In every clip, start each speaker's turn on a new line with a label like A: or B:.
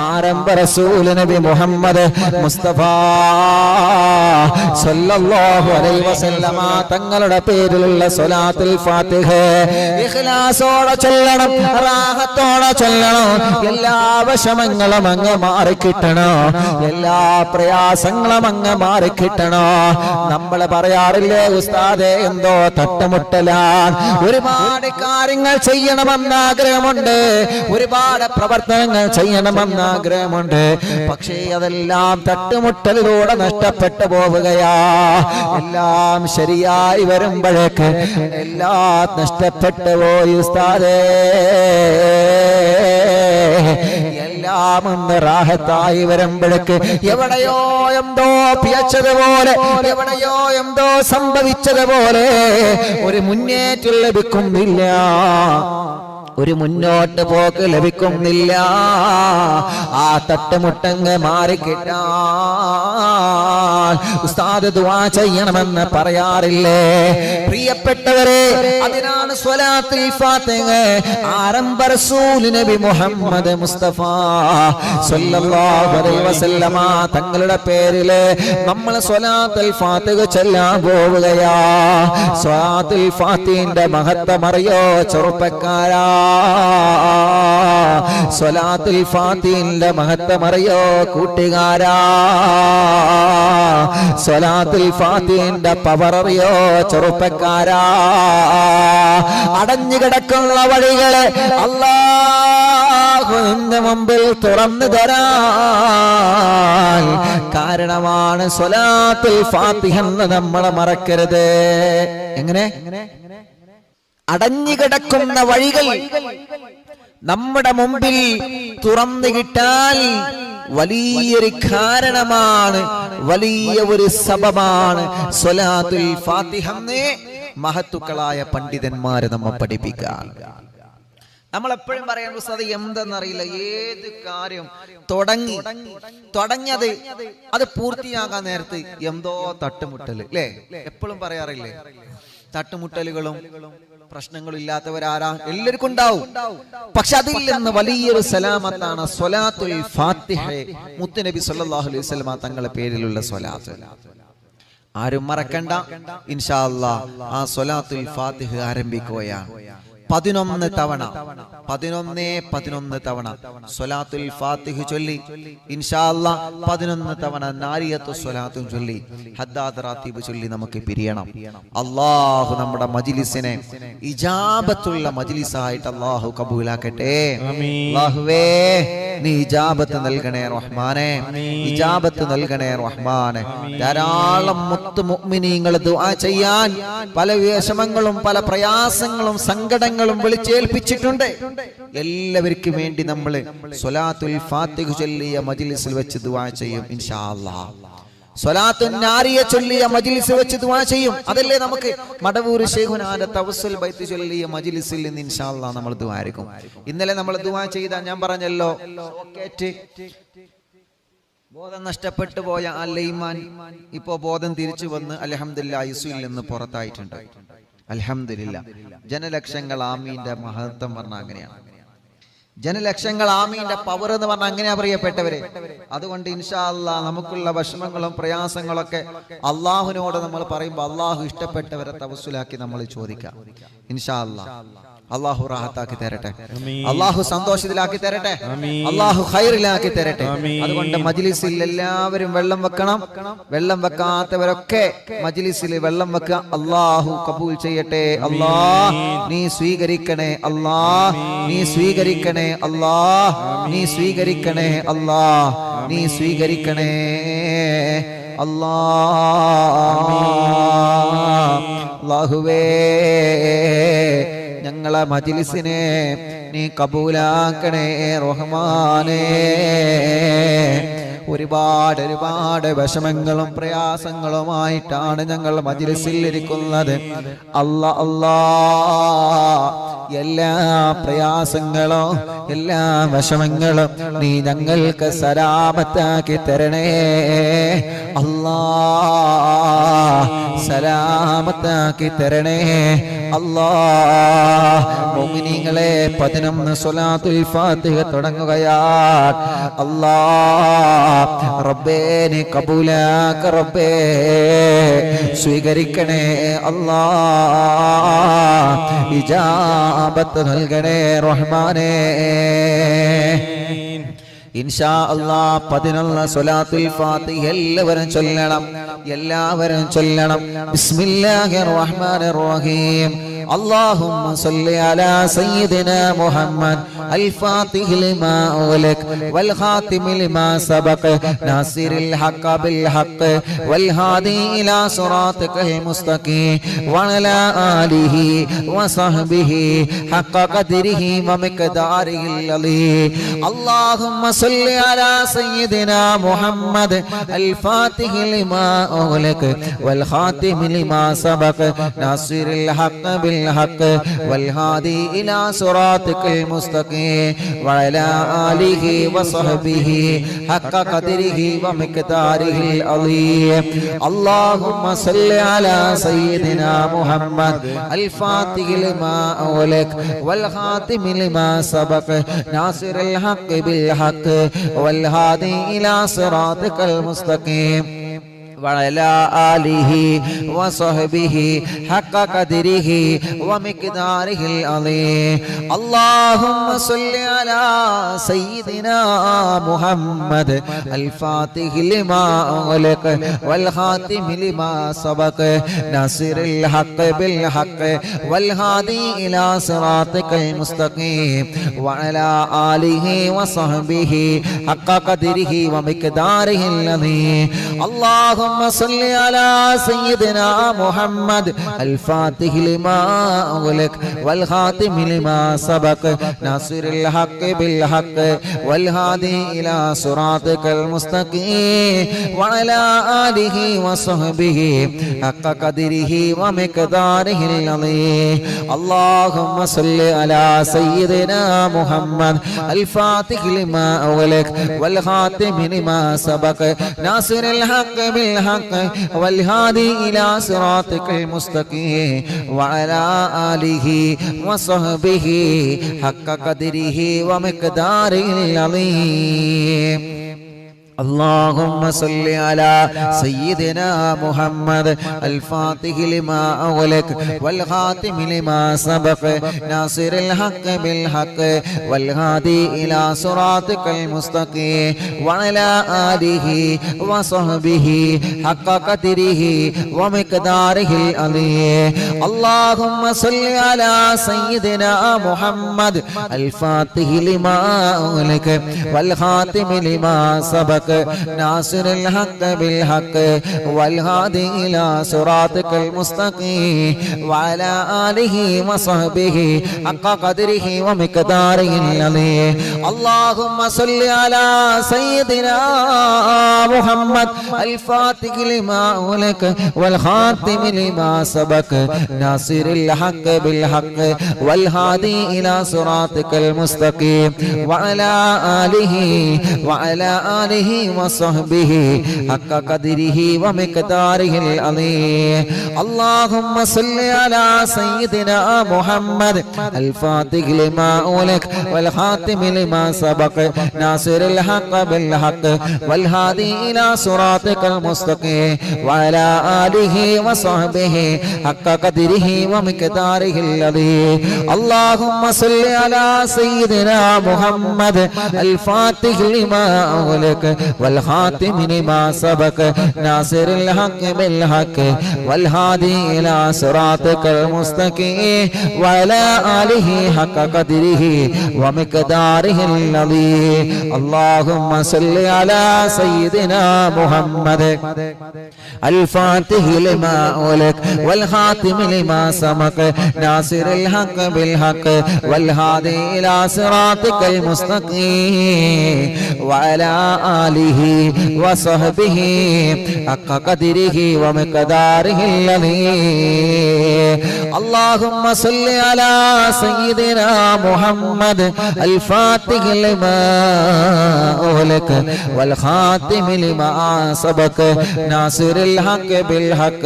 A: ആരംഭ റസൂൽ നബി മുഹമ്മദ് മുസ്തഫ സല്ലല്ലാഹു അലൈഹി വസല്ലമ തങ്ങളുടെ പേരിലുള്ള സ്വലാത്തുൽ ഫാത്തിഹ ഇഖ്ലാസോടെ ചൊല്ലണം, റാഹത്തോടെ ചൊല്ലണം. എല്ലാ വിഷമങ്ങളും അങ്ങ് മാറിക്കിട്ടണോ, എല്ലാ പ്രയാസങ്ങളും അങ്ങ് മാറിക്കിട്ടണോ. നമ്മൾ പറയാറില്ലേ ഉസ്താദേ എന്തോ തട്ടുമുട്ടലാണ്, ഒരുപാട് കാര്യങ്ങൾ ചെയ്യണമെന്ന് ആഗ്രഹമുണ്ട്, ഒരുപാട് പ്രവർത്തനങ്ങൾ ചെയ്യണമെന്ന് ആഗ്രഹമുണ്ട്, പക്ഷേ അതെല്ലാം തട്ടുമുട്ടലിലൂടെ നഷ്ടപ്പെട്ടു പോവുകയാ. എല്ലാം ശരിയായി വരുമ്പോഴേക്ക് എല്ലാം നഷ്ടപ്പെട്ടു പോയി ഉസ്താദേ. എല്ലാം ഒന്ന് റാഹത്തായി വരുമ്പോഴേക്ക് എവിടെയോ എന്തോ പിഴച്ചതുപോലെ, എവിടെയോ എന്തോ സംഭവിച്ചതുപോലെ ഒരു മുന്നേറ്റം ലഭിക്കുന്നില്ല, ഒരു മുന്നോട്ട് പോക്ക് ലഭിക്കുന്നില്ല. ആ തട്ടുമുട്ടങ്ങ് മാറിക്കിട്ടാൻ ഉസ്താദ് ദുആ ചെയ്യണമെന്ന് പറയാറില്ലേ പ്രിയപ്പെട്ടവരെ? അതിനാണ് സ്വലാത്തുൽ ഫാത്തിഹ ആരംഭ റസൂൽ നബി മുഹമ്മദ് മുസ്തഫ സല്ലല്ലാഹു അലൈഹി വസല്ലമ തങ്ങളുടെ പേരില് നമ്മൾ സ്വലാത്തുൽ ഫാത്തിഹ ചൊല്ലാൻ പോവുകയാ. സ്വലാത്തുൽ ഫാത്തിഹിന്റെ മഹത്വം അറിയോ ചെറുപ്പക്കാരാ? സ്വലാത്തുൽ ഫാത്തിഹിന്റെ മഹത്വം അറിയോ കൂട്ടുകാരാ? സ്വലാത്തുൽ ഫാത്തിഹിന്റെ പവർ അറിയോ ചെറുപ്പക്കാരാ? അടഞ്ഞു കിടക്കുന്ന വഴികളെ അല്ലാഹുവിന്റെ മുമ്പിൽ തുറന്നു തരാൻ കാരണമാണ് സ്വലാത്തുൽ ഫാത്തിഹ എന്ന് നമ്മൾ മറക്കരുത്. എങ്ങനെ? അടഞ്ഞുകിടക്കുന്ന വഴികൾ നമ്മുടെ മുമ്പിൽ തുറന്നു കിട്ടാൻ വലിയൊരു കാരണമാണ്, വലിയ ഒരു സബബാണ് സ്വലാത്തുൽ ഫാത്തിഹ. മഹത്തുക്കളായ പണ്ഡിതന്മാരെ നമ്മെ പഠിപ്പിക്കാൻ. നമ്മൾ എപ്പോഴും പറയാൻ ഉസ്താദ് എന്തെന്നറിയില്ല, ഏത് കാര്യം തുടങ്ങിയത് അത് പൂർത്തിയാകാൻ നേരത്ത് എന്തോ തട്ടുമുട്ടല് അല്ലേ? എപ്പോഴും പറയാറില്ലേ? തട്ടുമുട്ടലുകളും പ്രശ്നങ്ങളും ഇല്ലാത്തവരാരാ? എല്ലാവർക്കും ഉണ്ടാവും. പക്ഷെ അതിൽ നിന്ന് വലിയൊരു സലാമത്താണ് സ്വലാത്തുൽ ഫാത്തിഹ. മുത്തുനബി സല്ലല്ലാഹു അലൈഹി വസല്ലം തങ്ങളുടെ പേരിലുള്ള സ്വലാത്ത് ആരും മറക്കണ്ട. ഇൻഷാ അല്ലാഹ് ആ സ്വലാത്തുൽ ഫാത്തിഹ ആരംഭിക്കുകയാണ്. 11 തവണ 11 തവണ സ്വലാത്തുൽ ഫാത്തിഹ ചൊല്ലി ഇൻഷാ അല്ലാഹ് 11 തവണ നാരിയത്തു സ്വലാത്തും ചൊല്ലി ഹദ്ദാദ് റാത്തീബ് ചൊല്ലി നമുക്ക് പിരിയണം. അല്ലാഹു നമ്മുടെ മജ്ലിസിനെ ഇജാബത്തുള്ള മജ്ലിസായിട്ട് അല്ലാഹു കബൂലാക്കട്ടെ. അല്ലാഹുവേ നീ ഇജാബത്ത് നൽകണേ റഹ്മാനെ, ഇജാബത്ത് നൽകണേ റഹ്മാനെ. ധാരാളം മുത്ത് മുഅ്മിനീങ്ങൾ ദുആ ചെയ്യാൻ പല വിഷമങ്ങളും പല പ്രയാസങ്ങളും സങ്കടങ്ങളും വിളിച്ചേൽപ്പിച്ചിട്ടുണ്ട്. എല്ലാവർക്കും വേണ്ടി നമ്മൾ സ്വലാത്തുൽ ഫാത്തിഹ ചൊല്ലിയ മജ്ലിസിൽ വെച്ച് ദുആ ചെയ്യും ഇൻഷാ അല്ലാഹ്. സ്വലാത്തുൻ നാരിയ ചൊല്ലിയ മജ്ലിസിൽ വെച്ച് ദുആ ചെയ്യും. അതല്ലേ നമുക്ക് മടവൂർ ശൈഖുനാന്റെ തവസ്സുൽ ബൈത്ത് ചൊല്ലിയ മജ്ലിസിൽ നിന്ന് ഇൻഷാ അല്ലാഹ് നമ്മൾ ദുആ ആയിരിക്കും. ഇന്നലെ നമ്മൾ ദുആ ചെയ്ത ഞാൻ പറഞ്ഞല്ലോ, ബോധം നഷ്ടപ്പെട്ടു പോയ ആ ലൈമാൻ ഇപ്പോ ബോധം തിരിച്ചു വന്ന് അൽഹംദുലില്ലാഹ് ഐസിയുൽ നിന്ന് പുറത്തായിട്ടുണ്ട്. അൽഹംദുലില്ലാഹ്. ജനലക്ഷങ്ങൾ ആമീന്റെ മഹത്വം പറഞ്ഞാൽ അങ്ങനെയാണ്. ജനലക്ഷങ്ങൾ ആമീന്റെ പവർ എന്ന് പറഞ്ഞാൽ അങ്ങനെയാ പ്രിയപ്പെട്ടവരെ. അതുകൊണ്ട് ഇൻഷാ അല്ലാഹ് നമുക്കുള്ള വിഷമങ്ങളും പ്രയാസങ്ങളൊക്കെ അള്ളാഹുവിനോട് നമ്മൾ പറയുമ്പോൾ അള്ളാഹു ഇഷ്ടപ്പെട്ടവരെ തവസ്സുലാക്കി നമ്മൾ ചോദിക്കാം ഇൻഷാ അല്ലാഹ്. അള്ളാഹു റാഹത്താക്കി തരട്ടെ, അള്ളാഹു സന്തോഷത്തിലാക്കി തരട്ടെ, അള്ളാഹു ഖൈറിലാക്കി തരട്ടെ. അതുകൊണ്ട് മജ്ലിസിൽ എല്ലാവരും വെള്ളം വെക്കണം. വെള്ളം വെക്കാത്തവരൊക്കെ മജ്ലിസിൽ വെള്ളം വെക്കുക. അള്ളാഹു കബൂൽ ചെയ്യട്ടെ. അള്ളാഹ് നീ സ്വീകരിക്കണേ, അള്ളാഹ് നീ സ്വീകരിക്കണേ, അള്ളാഹ് നീ സ്വീകരിക്കണേ, അള്ളാഹ് നീ സ്വീകരിക്കണേ, അള്ളാഹുവേ ഞങ്ങളെ മജ്ലിസിനെ നീ കബൂലാക്കണേ റഹ്മാനേ. ഒരുപാട് വിഷമങ്ങളും പ്രയാസങ്ങളുമായിട്ടാണ് ഞങ്ങൾ മജ്ലിസിൽ ഇരിക്കുന്നത്. അല്ലാ എല്ലാ പ്രയാസങ്ങളും എല്ലാ വിഷമങ്ങളും നീ ഞങ്ങൾക്ക് സലാമത്താക്കി തരണേ അല്ലാ. സലാമത്താക്കി തരണേ അല്ലാ. മുഅ്മിനീങ്ങളെ 11 സ്വലാത്തുൽ ഫാത്തിഹ തുടങ്ങുകയാണ്. അല്ലാ റബ്ബേ നീ കബൂലാക്ക റബ്ബേ, സ്വീകരിക്കണേ അല്ലാ, ഇജാബത്ത് നൽകണേ റഹ്മാനേ. ഇൻഷാ അല്ലാഹ് 11 സ്വലാത്തുൽ ഫാത്തിഹ എല്ലാവരും ചൊല്ലണം. ബിസ്മില്ലാഹിർ റഹ്മാനിർ റഹീം. اللهم صل على سيدنا محمد الفاتح لما أغلق والخاتم لما سبق ناصر الحق بالحق والهادي إلى صراطك المستقيم وعلى آله وصحبه حق قدره ومقداره العظيم. اللهم صل على سيدنا محمد الفاتح لما أغلق والخاتم لما سبق ناصر الحق بالحق والهادي إلى صراطك المستقيم وعلى آله وصحبه حق قدره ومقداره العظيم. اللهم صل على سيدنا محمد الفاتح لما أغلق والخاتم لما سبق ناصر الحق بالحق والهادي إلى صراطك المستقيم وعلى آله وصحبه حق قدره ومقداره العظيم. اللهم صل على سيدنا محمد الفاتح لما أغلق والخاتم لما سبق ناصر الحق بالحق والهادي إلى صراطك المستقيم وعلى آله وصحبه حق قدره ومقداره العظيم. اللهم صل على سيدنا محمد الفاتح لما أغلق والخاتم لما سبق ناصر الحق بالحق والهادي إلى صراطك المستقيم وعلى آله وصحبه حق قدره ومقداره العظيم. اللهم صل على سيدنا محمد الفاتح لما أغلق والخاتم لما سبق ناصر الحق بالحق والهادي إلى صراطك المستقيم وعلى آله وصحبه حق قدره ومقداره العظيم. اللهم صل على سيدنا محمد الفاتح لما أغلق والخاتم لما سبق ناصر الحق بالحق والهادي إلى صراطك المستقيم وعلى آله وصحبه حق قدره ومقداره العظيم. اللهم صل على سيدنا محمد الفاتح لما أغلق والخاتم لما سبق ناصر الحق بالحق والهادي إلى صراطك المستقيم وعلى آله وصحبه حق قدره ومقداره العظيم. اللهم صل على سيدنا محمد الفاتح لما أغلق والخاتم لما سبق ناصر الحق بالحق والهادي إلى صراطك المستقيم وعلى آله وصحبه حق قدره ومقداره العظيم. اللهم صل على سيدنا محمد الفاتح لما أغلق والخاتم لما سبق ناصر الحق بالحق والهادي إلى صراطك المستقيم وعلى آله وصحبه حق قدره ومقداره العظيم. اللهم صل على سيدنا محمد الفاتح لما أغلق والخاتم لما سبق ناصر الحق بالحق والهادي إلى صراطك المستقيم وعلى آله حق قدره ومقداره العظيم. اللهم صل على سيدنا محمد الفاتح لما أغلق والخاتم لما سبق ناصر الحق بالحق والهادي إلى صراطك المستقيم وعلى آله وصحبه حق قدره ومقداره العظيم. اللهم صل على سيدنا محمد الفاتح لما أهلك والخاتم لما سبق ناصر الحق بالحق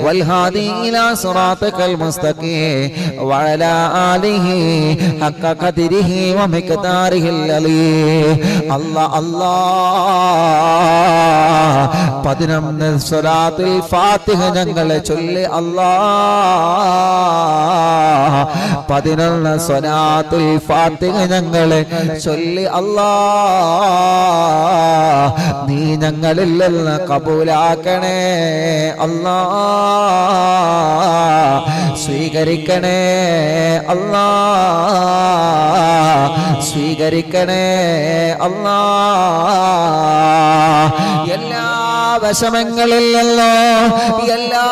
A: والهادي إلى صراطك المستقيم وعلى آله حق قدره ومقداره العليم الله الله പതിനൊന്ന് സ്വലാത്തുൽ ഫാത്തിഹ ഞങ്ങളെ ചൊല്ലി അല്ലാഹ് 11 സ്വലാത്തുൽ ഫാത്തിഹ ഞങ്ങളെ ചൊല്ലി അല്ലാഹ് നീ ഞങ്ങളിൽ നിന്ന് കബൂലാക്കണേ അല്ലാഹ് സ്വീകരിക്കണേ അല്ലാഹ് സ്വീകരിക്കണേ അല്ലാഹ് എല്ലാ വശമങ്ങളിൽ നിന്നോ എല്ലാ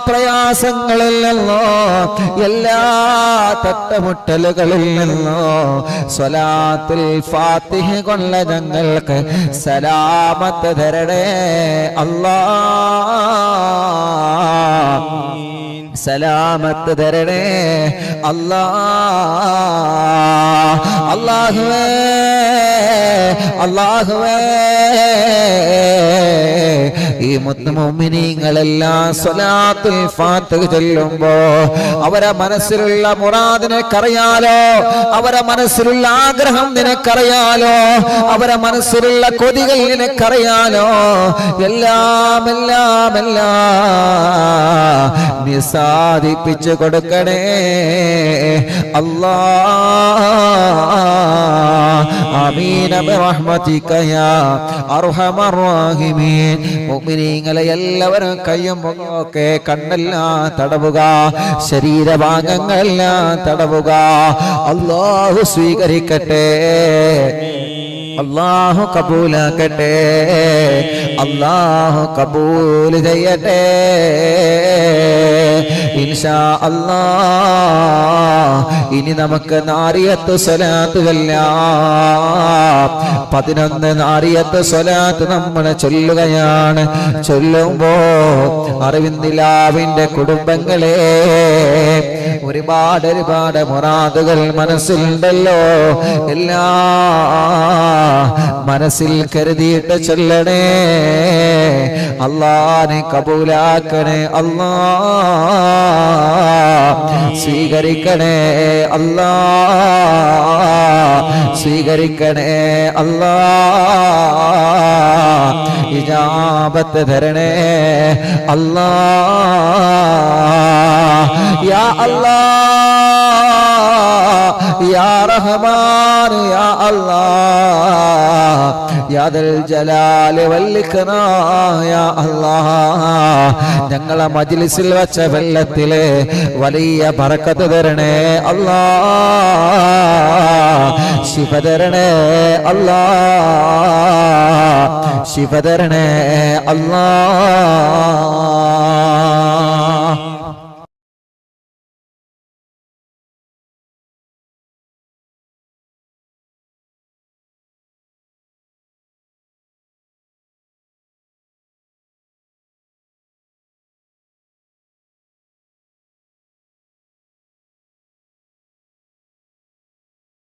A: പ്രയാസങ്ങളിൽ നിന്നോ എല്ലാ തട്ടമുട്ടലുകളിൽ നിന്നോ സ്വലാത്തുൽ ഫാത്തിഹ കൊണ്ട് ഞങ്ങൾക്ക് സലാമത്ത് തരണേ അല്ലാഹ് സലാമത്ത് തരണേ അല്ലാഹ് അല്ലാഹുവേ അല്ലാഹുവേ ഈ മുഅ്മിനീങ്ങളെല്ലാം സ്വലാത്തുൽ ഫാത്തിഹ ചൊല്ലുമ്പോ അവരെ മനസ്സിലുള്ള മുറാദ് നിനക്കറിയാലോ അവരെ മനസ്സിലുള്ള ആഗ്രഹം നിനക്കറിയാലോ അവരെ മനസ്സിലുള്ള കൊതികൾ നിനക്കറിയാലോ എല്ലാം എല്ലാം എല്ലാം നീ സാധിപ്പിച്ചു കൊടുക്കണേ അല്ലാഹ് ആമീൻ ബിറഹ്മതിക യാ അർഹമർ റഹീമീൻ മുഅ്മിനീങ്ങളെ എല്ലാവരും കയ്യും ഒക്കെ കണ്ണെല്ലാം തടവുക ശരീരഭാഗങ്ങളെല്ലാം തടവുക അല്ലാഹു സ്വീകരിക്കട്ടെ അല്ലാഹു കബൂലാക്കട്ടെ അല്ലാഹു കബൂൽ ചെയ്യട്ടെ ഇൻഷാ അല്ലാഹ് ഇനി നമുക്ക് നാരിയത്ത് സ്വലാത്ത് ചൊല്ലാം 11 നാരിയത്ത് സ്വലാത്ത് നമ്മൾ ചൊല്ലുകയാണ് ചൊല്ലുമ്പോ അറിവിന്ദിലാവിന്റെ കുടുംബങ്ങളെ ഒരുപാട് ഒരുപാട് മുറാദുകൾ മനസ്സിലുണ്ടല്ലോ എല്ലാ മനസ്സിൽ കരുതിയിട്ട് ചൊല്ലണേ അല്ലാഹനെ കബൂലാക്കണേ അല്ലാഹ് സ്വീകരിക്കണേ അല്ലാഹ് സ്വീകരിക്കണേ അല്ലാഹ് ഇജാബത്ത് തരണേ അല്ലാഹ് യാ അല്ലാഹ് യാ റഹ്മാൻ യാ അല്ലാഹ് യാ ദൽ ജലാൽ വൽ ഇക്റാം യാ അല്ലാഹ് ഞങ്ങളെ മജ്ലിസിൽ വച്ച വെള്ളത്തിലെ വലിയ ബറക്കത്ത് തരണേ അല്ലാഹ് ശിഫ തരണേ അല്ലാഹ് ശിഫ തരണേ അല്ലാഹ്